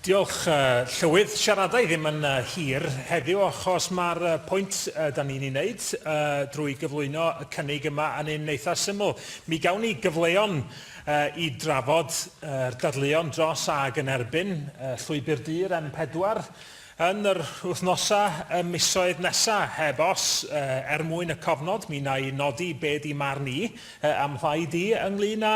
Diolch. Llywydd siaradau ddim yn hir heddiw achos mae'r pwynt da ni'n ei wneud drwy gyflwyno y cynnig yma yn un eitha syml. Mi gawn ni gyfleon i drafod dadleuon dros ag yn erbyn llwybr dir M4 yn yr wythnosa misoedd nesaf heb os mwyn y cofnod. Mi na i nodi be di marn i am rhaid i ynglyn â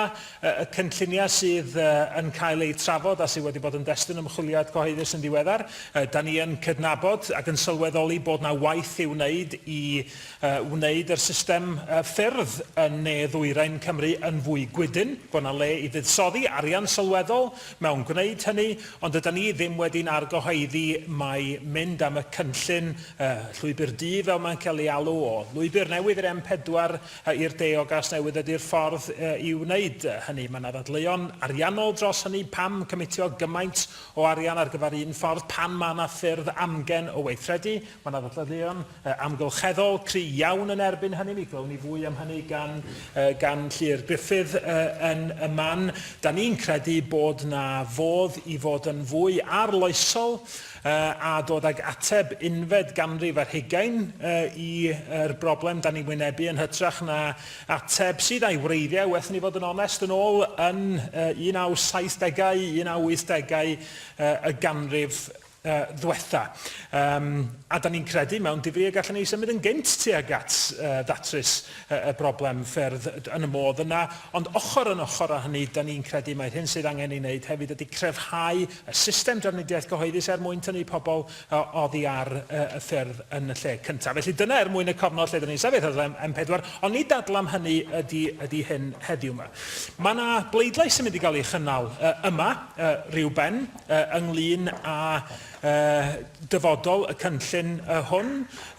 y cynlluniau sydd yn cael eu trafod a sydd wedi bod yn destun ymchwiliad cyhoeddus yn ddiweddar. Da ni yn cydnabod ac yn sylweddoli bod na waith i'w wneud i wneud yr system ffyrdd yn ne ddwyrain Cymru yn fwy gwydyn, bod na le i fuddsoddi arian sylweddol mewn gwneud hynny, ond ydyn ni ddim wedi'n argyhoeddi mae mynd am y cynllun llwybr du fel mae'n cael ei alw o lwybr newydd i'r M4 i'r de o gas newydd ydy'r ffordd i wneud hynny. Mae yna ddadleuon ariannol dros hynny, pam cymitio gymaint o arian ar gyfer un ffordd, pan mae yna ffyrdd amgen o weithredu. Mae yna ddadleuon amgylcheddol cry iawn yn erbyn hynny. Mi glywon ni fwy am hynny gan Llyr Griffith yn y man. Da ni'n credu bod na fodd i fod yn fwy arloesol a dod ag ateb unfed ganrif ar 20 i'r broblem da ni'n wynebu yn hytrach na ateb sydd a'i wreiddiau, werth ni fod yn onest, yn ôl yn 1970au, 1980au y ganrif ddiwetha. A da ni'n credu mewn difri y gallwn ni symud yn gynt tuag at ddatrys y broblem ffyrdd yn y modd yna, ond ochr yn ochr â hynny, da ni'n credu mae'r hyn sydd angen ei wneud hefyd ydy crefhau y system drafnidiaeth gyhoeddus mwyn tynnu pobl oddi ar y ffyrdd yn y lle cyntaf. Felly dyna mwyn y cofnod lle da ni'n sefyll ar M4, ond ni dadl am hynny ydy hyn heddiw yma. Mae yna bleidlais sy'n mynd i gael ei chynnal yma, rhywben, ynglyn â dyfodol y cynllun hwn,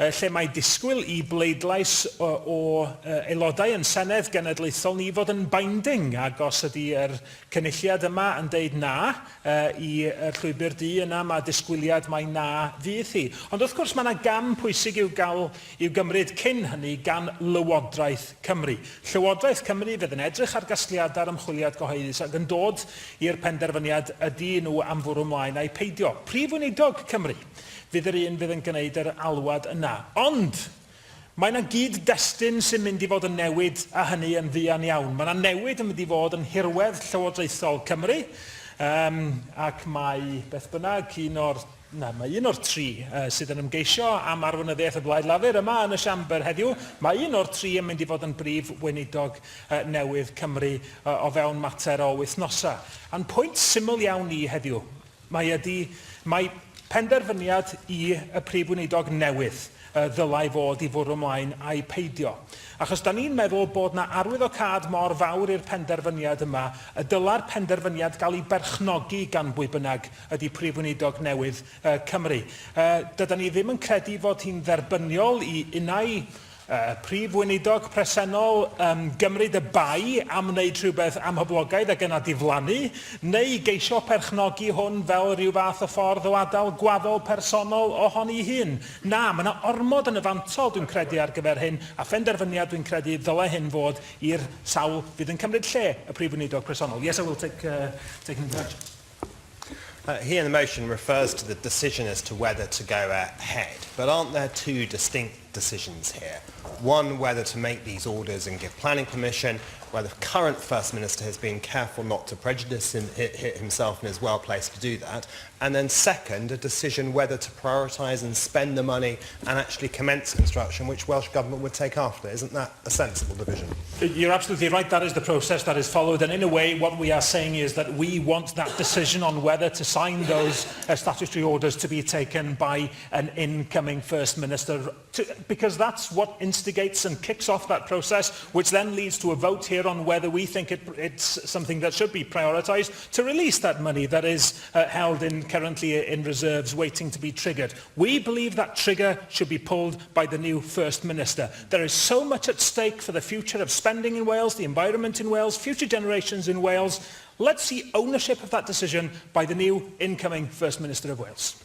lle mae disgwyl i bleidlais o aelodau yn Senedd Genedlaethol ni fod yn binding, ac os ydy'r cynulliad yma yn deud na i'r llwybr du yna, mae disgwyliad mai na fydd hi. Ond wrth gwrs mae yna gam pwysig i'w gymryd cyn hynny gan Lywodraeth Cymru. Llywodraeth Cymru fydd yn edrych ar gasgliadau'r ymchwiliad gyhoeddus ac yn dod i'r penderfyniad ydy nhw am fwrw ymlaen a'i peidio. Prif Weinidog Cymru fydd yr un fydd yn gwneud yr alwad yna. Ond mae yna gyd-destun sy'n mynd i fod yn newid a hynny yn fuan iawn. Mae yna newid yn mynd i fod yn hirwedd llywodraethol Cymru, ac mae beth bynnag mae un o'r tri sydd yn ymgeisio am arweinyddiaeth y Blaid Lafur yma yn y siambr heddiw. Mae un o'r tri yn mynd i fod yn brif weinidog newydd Cymru o fewn mater o wythnosa. A'n pwynt syml iawn ni heddiw, mae penderfyniad i y prif weinidog newydd ddylai fod i fwrw ymlaen a'i peidio. Achos da ni'n meddwl bod na arwyddocâd mor fawr i'r penderfyniad yma, y dyla'r penderfyniad gael ei berchnogi gan bwy bynnag ydy prif weinidog newydd Cymru. Dyda ni ddim yn credu fod hi'n dderbyniol i unai prif weinidog presennol gymryd y bai am wneud rhywbeth am hyblogaidd ac yna diflannu, neu geisio perchnogi hwn fel rhyw fath o ffordd o adael gwaddol personol ohoni hun. Na, mae yna ormod yn y fantol dwi'n credu ar gyfer hyn, a phenderfyniad dwi'n credu ddylai hyn fod i'r sawl fydd yn cymryd lle y prif weinidog presennol. Yes, I will take an intervention. He in the motion refers to the decision as to whether to go ahead, but aren't there two distinct decisions here? One, whether to make these orders and give planning permission, where the current First Minister has been careful not to prejudice himself and is well placed to do that. And then second, a decision whether to prioritise and spend the money and actually commence construction, which Welsh Government would take after. Isn't that a sensible division? You're absolutely right. That is the process that is followed. And in a way, what we are saying is that we want that decision on whether to sign those statutory orders to be taken by an incoming First Minister, because that's what instigates and kicks off that process, which then leads to a vote here on whether we think it's something that should be prioritised to release that money that is held currently in reserves waiting to be triggered. We believe that trigger should be pulled by the new First Minister. There is so much at stake for the future of spending in Wales, the environment in Wales, future generations in Wales. Let's see ownership of that decision by the new incoming First Minister of Wales.